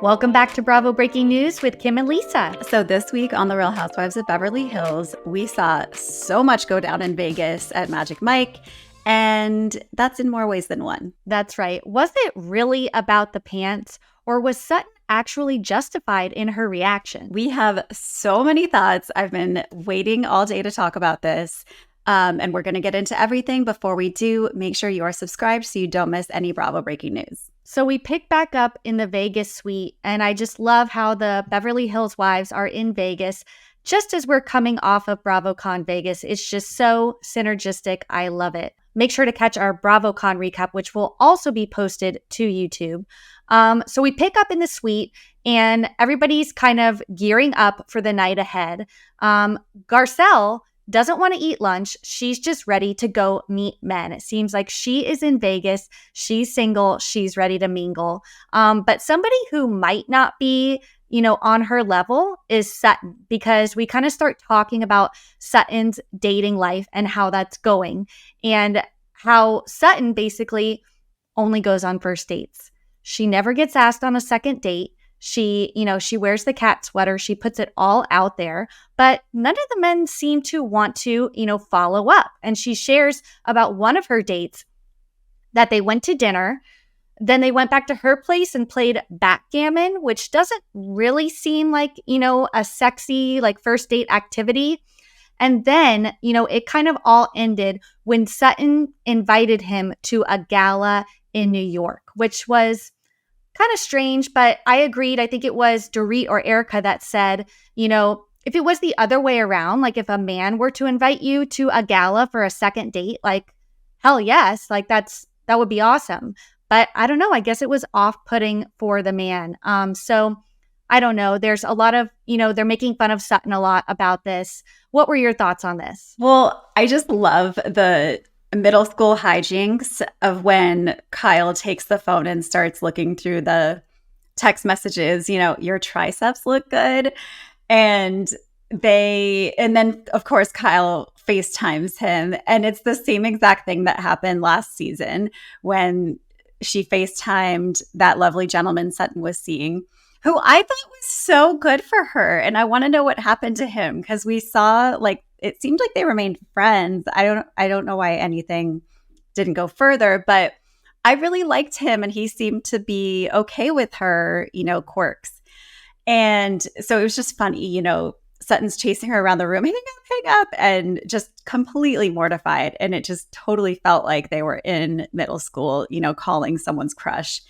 Welcome back to Bravo Breaking News with Kim and Lisa. So this week on The Real Housewives of Beverly Hills, we saw so much go down in Vegas at Magic Mike, and that's in more ways than one. That's right. Was it really about the pants, or was Sutton actually justified in her reaction? We have so many thoughts. I've been waiting all day to talk about this. And we're going to get into everything. Before we do, make sure you are subscribed so you don't miss any Bravo breaking news. So we pick back up in the Vegas suite, and I just love how the Beverly Hills wives are in Vegas just as we're coming off of BravoCon Vegas. It's just so synergistic. I love it. Make sure to catch our BravoCon recap, which will also be posted to YouTube. So we pick up in the suite, and everybody's kind of gearing up for the night ahead. Garcelle doesn't want to eat lunch. She's just ready to go meet men. It seems like she is in Vegas. She's single. She's ready to mingle. But somebody who might not be, on her level is Sutton, because we kind of start talking about Sutton's dating life and how that's going, and how Sutton basically only goes on first dates. She never gets asked on a second date. She wears the cat sweater. She puts it all out there, but none of the men seem to want to, follow up. And she shares about one of her dates that they went to dinner. Then they went back to her place and played backgammon, which doesn't really seem like, a sexy, first date activity. And then, it kind of all ended when Sutton invited him to a gala in New York, which was kind of strange, but I agreed. I think it was Dorit or Erica that said, if it was the other way around, like if a man were to invite you to a gala for a second date, hell yes, that would be awesome. But I don't know. I guess it was off-putting for the man. So I don't know. There's a lot of, they're making fun of Sutton a lot about this. What were your thoughts on this? Well, I just love the middle school hijinks of when Kyle takes the phone and starts looking through the text messages, your triceps look good. And then of course Kyle FaceTimes him, and it's the same exact thing that happened last season when she FaceTimed that lovely gentleman Sutton was seeing, who I thought was so good for her. And I want to know what happened to him, because we saw it seemed like they remained friends. I don't know why anything didn't go further, but I really liked him, and he seemed to be okay with her, quirks. And so it was just funny, Sutton's chasing her around the room, hang up, and just completely mortified. And it just totally felt like they were in middle school, calling someone's crush.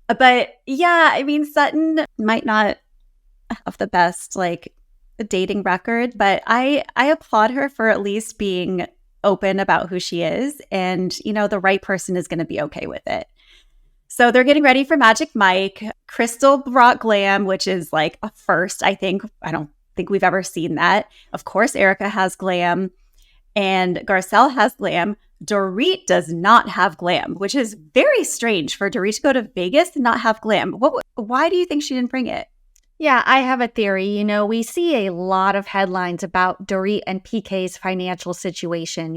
But yeah, I mean, Sutton might not have the best, dating record, but I applaud her for at least being open about who she is, and the right person is going to be okay with it. So they're getting ready for Magic Mike. Crystal brought glam, which is a first. I don't think we've ever seen that. Of course, Erica has glam, and Garcelle has glam. Dorit does not have glam, which is very strange for Dorit to go to Vegas and not have glam. Why do you think she didn't bring it? Yeah, I have a theory. We see a lot of headlines about Dorit and PK's financial situation.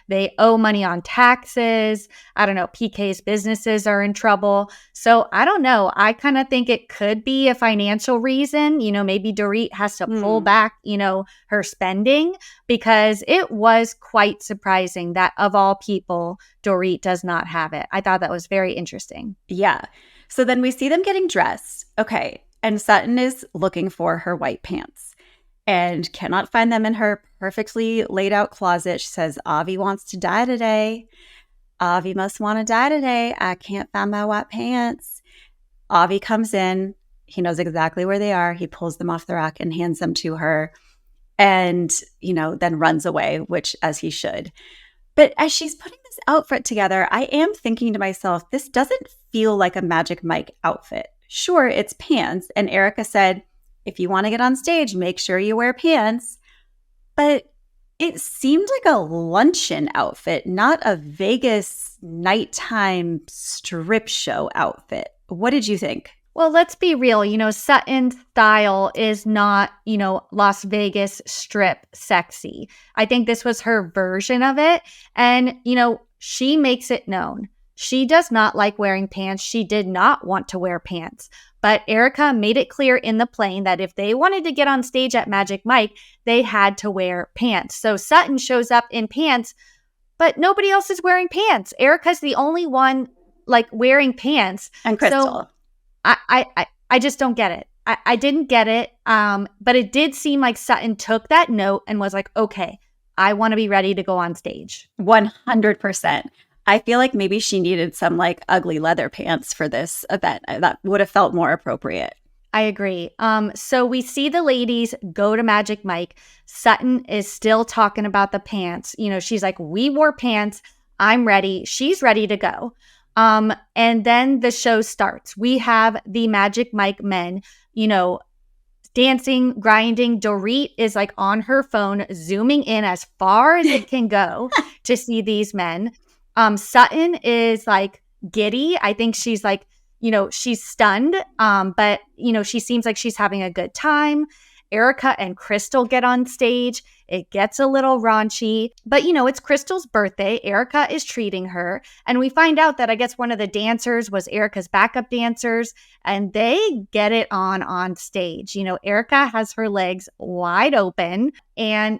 They owe money on taxes. I don't know. PK's businesses are in trouble. So I don't know. I kind of think it could be a financial reason. Maybe Dorit has to pull back, her spending, because it was quite surprising that of all people, Dorit does not have it. I thought that was very interesting. Yeah. So then we see them getting dressed. Okay. And Sutton is looking for her white pants and cannot find them in her perfectly laid out closet. She says, Avi wants to die today. Avi must want to die today. I can't find my white pants. Avi comes in. He knows exactly where they are. He pulls them off the rack and hands them to her, and, then runs away, which as he should. But as she's putting this outfit together, I am thinking to myself, this doesn't feel like a Magic Mike outfit. Sure, it's pants. And Erica said, if you want to get on stage, make sure you wear pants. But it seemed like a luncheon outfit, not a Vegas nighttime strip show outfit. What did you think? Well, let's be real. Sutton's style is not, Las Vegas strip sexy. I think this was her version of it. And, she makes it known. She does not like wearing pants. She did not want to wear pants. But Erica made it clear in the plane that if they wanted to get on stage at Magic Mike, they had to wear pants. So Sutton shows up in pants, but nobody else is wearing pants. Erica's the only one like wearing pants. And Crystal. So I just don't get it. I didn't get it. But it did seem like Sutton took that note and was like, okay, I want to be ready to go on stage. 100%. I feel like maybe she needed some like ugly leather pants for this event. That would have felt more appropriate. I agree. So we see the ladies go to Magic Mike. Sutton is still talking about the pants. You know, she's like, we wore pants. I'm ready. She's ready to go. And then the show starts. We have the Magic Mike men, you know, dancing, grinding. Dorit is like on her phone, zooming in as far as it can go to see these men. Sutton is like giddy. I think she's like, you know, she's stunned. But, you know, she seems like she's having a good time. Erica and Crystal get on stage. It gets a little raunchy, but you know, it's Crystal's birthday. Erica is treating her. And we find out that I guess one of the dancers was Erica's backup dancers, and they get it on stage. You know, Erica has her legs wide open, and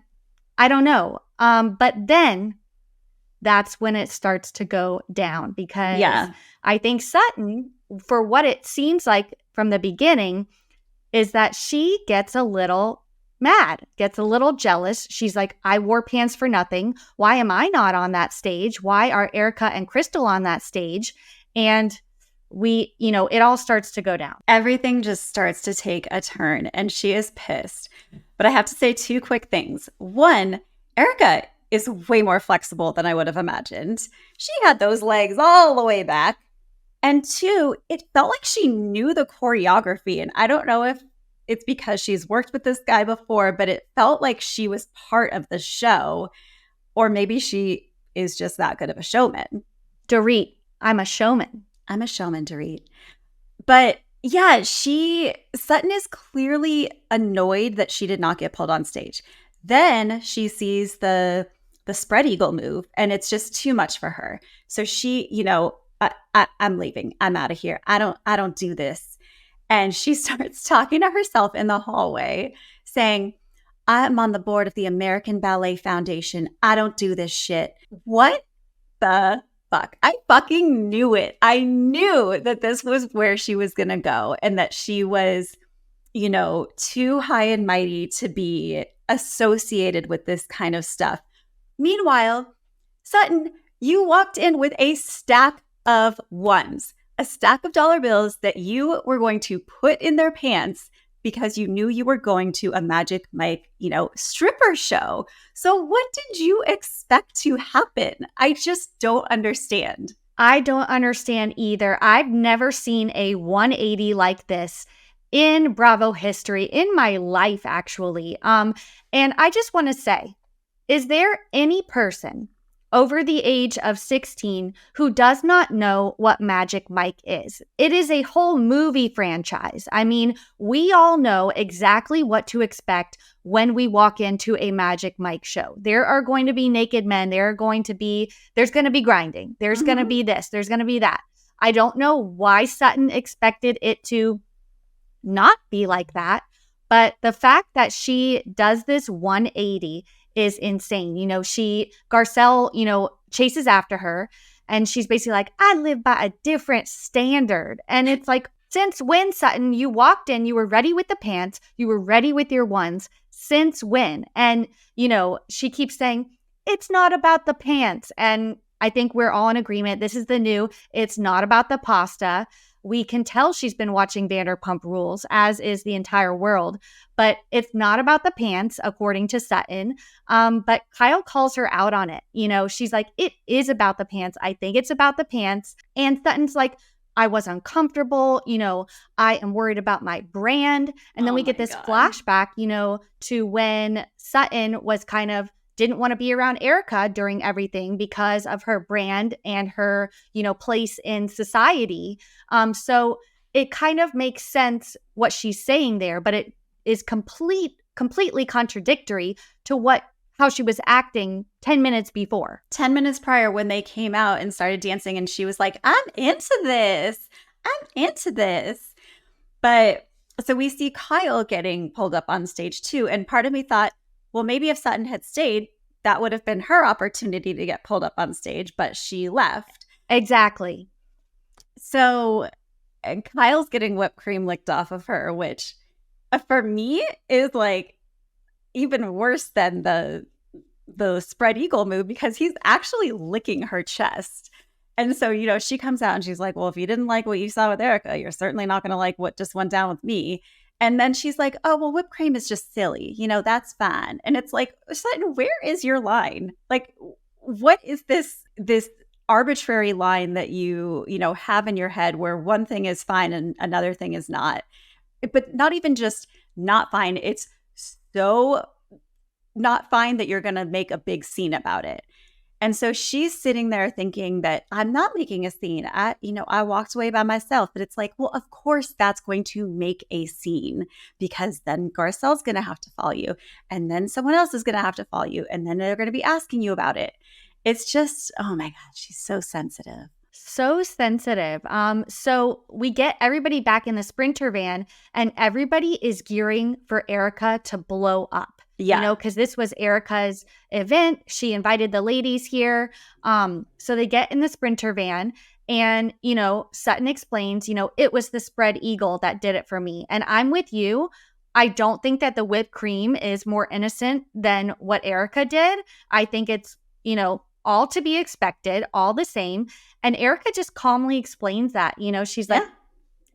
I don't know. But then that's when it starts to go down, because I think Sutton, for what it seems like from the beginning, is that she gets a little mad, gets a little jealous. She's like, I wore pants for nothing. Why am I not on that stage? Why are Erica and Crystal on that stage? And we, you know, it all starts to go down. Everything just starts to take a turn, and she is pissed. But I have to say 2 quick things. One, Erica is way more flexible than I would have imagined. She had those legs all the way back. And 2, it felt like she knew the choreography. And I don't know if it's because she's worked with this guy before, but it felt like she was part of the show. Or maybe she is just that good of a showman. Dorit, I'm a showman. I'm a showman, Dorit. But yeah, Sutton is clearly annoyed that she did not get pulled on stage. Then she sees the spread eagle move, and it's just too much for her. So she, you know, I'm leaving. I'm out of here. I don't do this. And she starts talking to herself in the hallway saying, I'm on the board of the American Ballet Foundation. I don't do this shit. What the fuck? I fucking knew it. I knew that this was where she was going to go, and that she was, you know, too high and mighty to be associated with this kind of stuff. Meanwhile, Sutton, you walked in with a stack of ones, a stack of dollar bills that you were going to put in their pants because you knew you were going to a Magic Mike, you know, stripper show. So what did you expect to happen? I just don't understand. I don't understand either. I've never seen a 180 like this in Bravo history, in my life, actually. And I just want to say, is there any person over the age of 16 who does not know what Magic Mike is? It is a whole movie franchise. I mean, we all know exactly what to expect when we walk into a Magic Mike show. There are going to be naked men. There's going to be grinding. There's going to be this. There's going to be that. I don't know why Sutton expected it to not be like that, but the fact that she does this 180 is insane. You know, Garcelle, you know, chases after her, and she's basically like, I live by a different standard. And it's like, since when, Sutton? You walked in, you were ready with the pants, you were ready with your ones. Since when? And, you know, she keeps saying, it's not about the pants. And I think we're all in agreement. This is the new, it's not about the pasta. We can tell she's been watching Vanderpump Rules, as is the entire world, but it's not about the pants, according to Sutton. But Kyle calls her out on it. You know, she's like, it is about the pants. I think it's about the pants. And Sutton's like, I was uncomfortable. You know, I am worried about my brand. And then we get this flashback, you know, to when Sutton was kind of didn't want to be around Erica during everything because of her brand and her, you know, place in society. So it kind of makes sense what she's saying there, but it is completely contradictory to how she was acting 10 minutes before. 10 minutes prior, when they came out and started dancing, and she was like, I'm into this. But so we see Kyle getting pulled up on stage too. And part of me thought, well, maybe if Sutton had stayed, that would have been her opportunity to get pulled up on stage, but she left. Exactly. So and Kyle's getting whipped cream licked off of her, which for me is like even worse than the spread eagle move because he's actually licking her chest. And so, she comes out and she's like, well, if you didn't like what you saw with Erica, you're certainly not going to like what just went down with me. And then she's like, oh, well, whipped cream is just silly. That's fine. And it's like, Sutton, where is your line? Like, what is this arbitrary line that you have in your head where one thing is fine and another thing is not? But not even just not fine. It's so not fine that you're going to make a big scene about it. And so she's sitting there thinking that I'm not making a scene. I walked away by myself. But it's like, well, of course that's going to make a scene because then Garcelle's going to have to follow you. And then someone else is going to have to follow you. And then they're going to be asking you about it. It's just, oh my God, she's so sensitive. So sensitive. So we get everybody back in the Sprinter van and everybody is gearing for Erica to blow up. Yeah. Because this was Erica's event. She invited the ladies here. So they get in the Sprinter van and, Sutton explains, it was the spread eagle that did it for me. And I'm with you. I don't think that the whipped cream is more innocent than what Erica did. I think it's, all to be expected, all the same. And Erica just calmly explains that, she's like,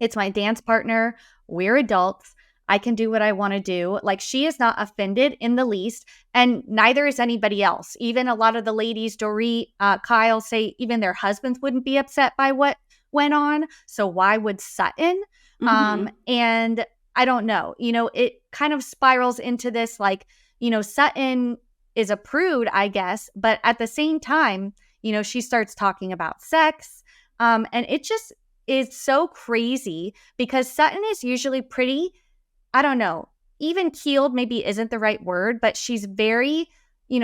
it's my dance partner. We're adults. I can do what I want to do. Like, she is not offended in the least, and neither is anybody else. Even a lot of the ladies, Dorit, Kyle, say even their husbands wouldn't be upset by what went on. So why would Sutton? Mm-hmm. And I don't know. It kind of spirals into this, like, Sutton is a prude, I guess, but at the same time, she starts talking about sex, and it just is so crazy because Sutton is usually pretty, I don't know, even keeled maybe isn't the right word, but she's very,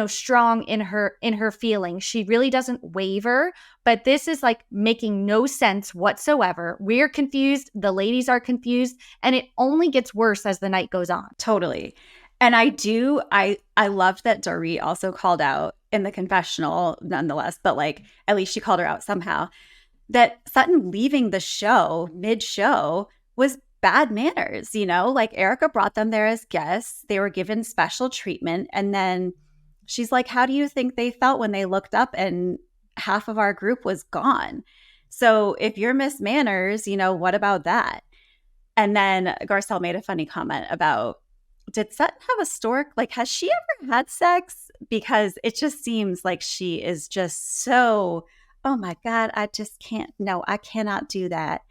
strong in her feelings. She really doesn't waver, but this is like making no sense whatsoever. We're confused. The ladies are confused, and it only gets worse as the night goes on. Totally. And I loved that Dorit also called out in the confessional nonetheless, but like at least she called her out somehow, that Sutton leaving the show mid-show was bad manners, like Erica brought them there as guests. They were given special treatment. And then she's like, how do you think they felt when they looked up and half of our group was gone? So if you're Miss Manners, what about that? And then Garcelle made a funny comment about, did Sutton have a stork? Like, has she ever had sex? Because it just seems like she is just so, oh my God, I just can't. No, I cannot do that.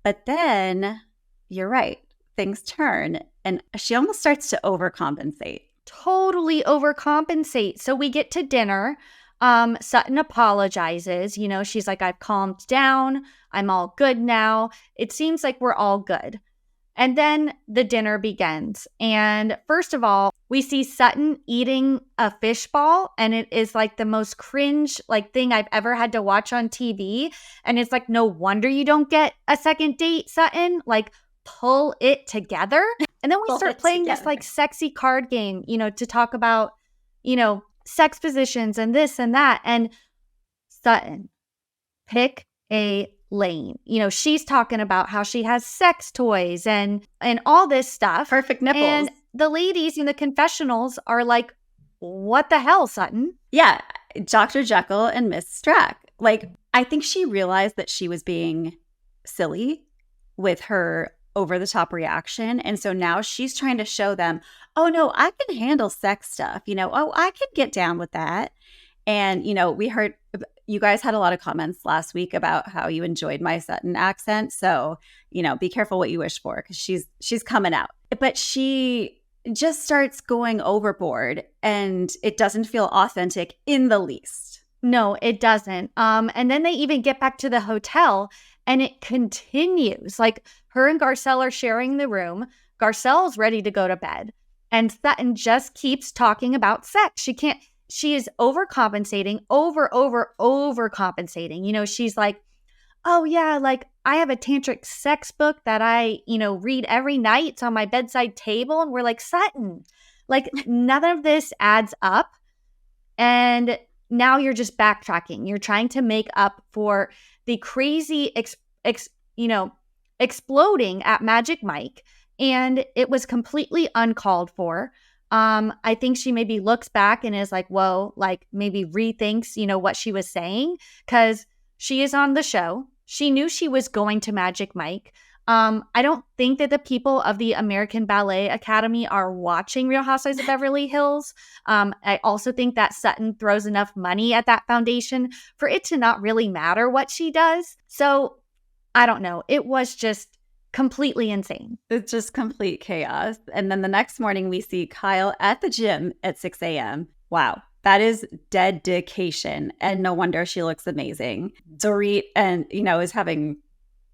But then you're right. Things turn and she almost starts to overcompensate. Totally overcompensate. So we get to dinner. Sutton apologizes. She's like, I've calmed down. I'm all good now. It seems like we're all good. And then the dinner begins. And first of all, we see Sutton eating a fish ball, and it is like the most cringe thing I've ever had to watch on TV. And it's like, no wonder you don't get a second date, Sutton. Like, pull it together. And then we start playing this sexy card game, to talk about, sex positions and this and that. And Sutton, pick a lane. She's talking about how she has sex toys and all this stuff. Perfect nipples. And the ladies in the confessionals are like, what the hell, Sutton? Yeah. Dr. Jekyll and Miss Strack. Like, I think she realized that she was being silly with her over-the-top reaction. And so now she's trying to show them, oh, no, I can handle sex stuff. Oh, I can get down with that. And, we heard you guys had a lot of comments last week about how you enjoyed my Sutton accent. So, be careful what you wish for because she's coming out. But she just starts going overboard and it doesn't feel authentic in the least. No, it doesn't. And then they even get back to the hotel and it continues. Like, her and Garcelle are sharing the room. Garcelle's ready to go to bed. And Sutton just keeps talking about sex. She is overcompensating, overcompensating. She's like, oh yeah, like I have a tantric sex book that I, read every night. It's on my bedside table. And we're like, Sutton, like none of this adds up. And now you're just backtracking. You're trying to make up for the crazy, exploding at Magic Mike. And it was completely uncalled for. I think she maybe looks back and is like, whoa, like maybe rethinks, what she was saying, because she is on the show. She knew she was going to Magic Mike. I don't think that the people of the American Ballet Academy are watching Real Housewives of Beverly Hills. I also think that Sutton throws enough money at that foundation for it to not really matter what she does. So I don't know. It was just completely insane. It's just complete chaos. And then the next morning, we see Kyle at the gym at 6 a.m. Wow. That is dedication. And no wonder she looks amazing. Dorit is having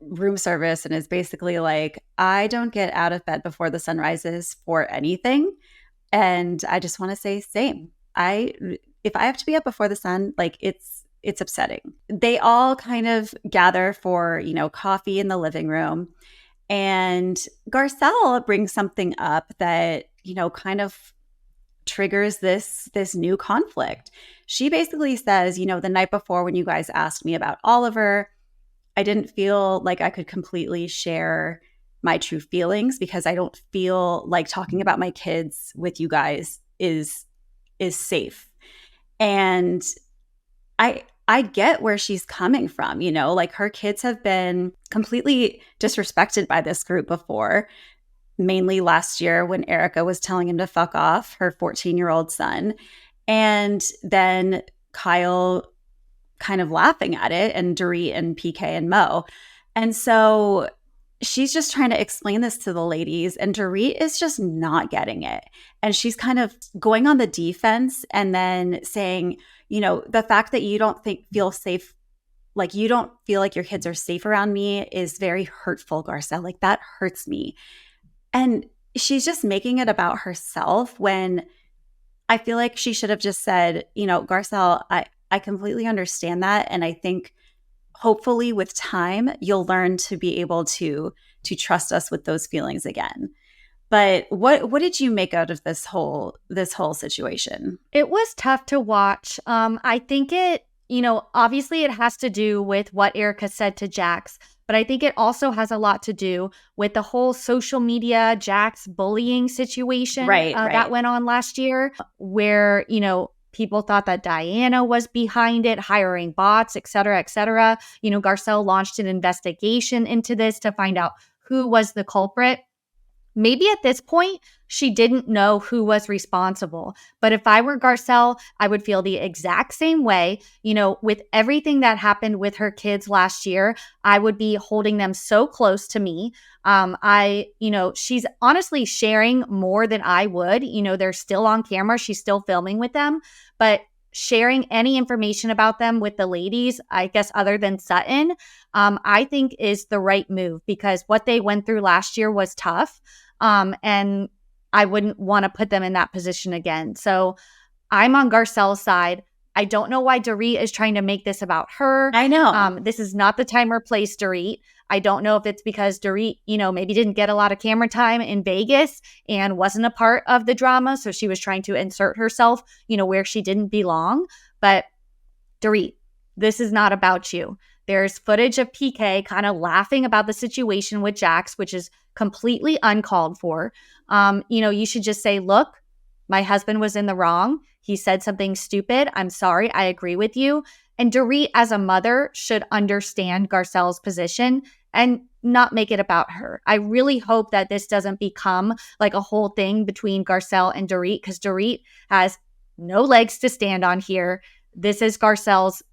room service and is basically like, I don't get out of bed before the sun rises for anything. And I just want to say same. If I have to be up before the sun, like it's upsetting. They all kind of gather for, coffee in the living room. And Garcelle brings something up that, kind of triggers this new conflict. She basically says, the night before when you guys asked me about Oliver, I didn't feel like I could completely share my true feelings because I don't feel like talking about my kids with you guys is safe. And I get where she's coming from, like her kids have been completely disrespected by this group before, mainly last year when Erica was telling him to fuck off, her 14-year-old son. And then Kyle kind of laughing at it, and Dorit and PK and Mo. And so she's just trying to explain this to the ladies, and Dorit is just not getting it. And she's kind of going on the defense and then saying, the fact that you don't feel safe, like you don't feel like your kids are safe around me is very hurtful, Garcelle. Like that hurts me. And she's just making it about herself when I feel like she should have just said, Garcelle, I completely understand that. And I think hopefully with time, you'll learn to be able to trust us with those feelings again. But what did you make out of this whole situation? It was tough to watch. I think it, obviously it has to do with what Erica said to Jax, but I think it also has a lot to do with the whole social media Jax bullying situation that went on last year, where, people thought that Diana was behind it, hiring bots, et cetera, et cetera. Garcelle launched an investigation into this to find out who was the culprit. Maybe at this point, she didn't know who was responsible. But if I were Garcelle, I would feel the exact same way. With everything that happened with her kids last year, I would be holding them so close to me. She's honestly sharing more than I would. They're still on camera. She's still filming with them. But sharing any information about them with the ladies, I guess other than Sutton, I think is the right move, because what they went through last year was tough. And I wouldn't want to put them in that position again. So I'm on Garcelle's side. I don't know why Dorit is trying to make this about her. I know. This is not the time or place, Dorit. I don't know if it's because Dorit, maybe didn't get a lot of camera time in Vegas and wasn't a part of the drama. So she was trying to insert herself, where she didn't belong. But Dorit, this is not about you. There's footage of PK kind of laughing about the situation with Jax, which is completely uncalled for. You should just say, look, my husband was in the wrong. He said something stupid. I'm sorry. I agree with you. And Dorit, as a mother, should understand Garcelle's position and not make it about her. I really hope that this doesn't become like a whole thing between Garcelle and Dorit, because Dorit has no legs to stand on here. This is Garcelle's,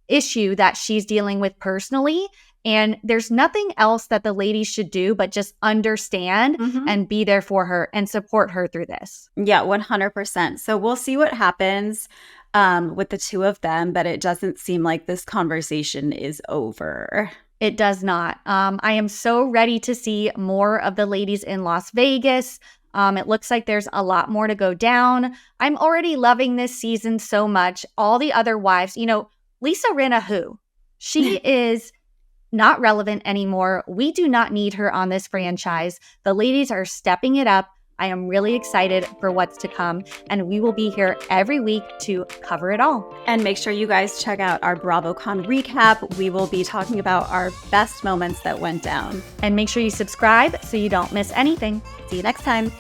issue that she's dealing with personally. And there's nothing else that the ladies should do but just understand and be there for her and support her through this. Yeah, 100%. So we'll see what happens with the two of them, but it doesn't seem like this conversation is over. It does not. I am so ready to see more of the ladies in Las Vegas. It looks like there's a lot more to go down. I'm already loving this season so much. All the other wives, Lisa Rinna, who? She is not relevant anymore. We do not need her on this franchise. The ladies are stepping it up. I am really excited for what's to come, and we will be here every week to cover it all. And make sure you guys check out our BravoCon recap. We will be talking about our best moments that went down. And make sure you subscribe so you don't miss anything. See you next time.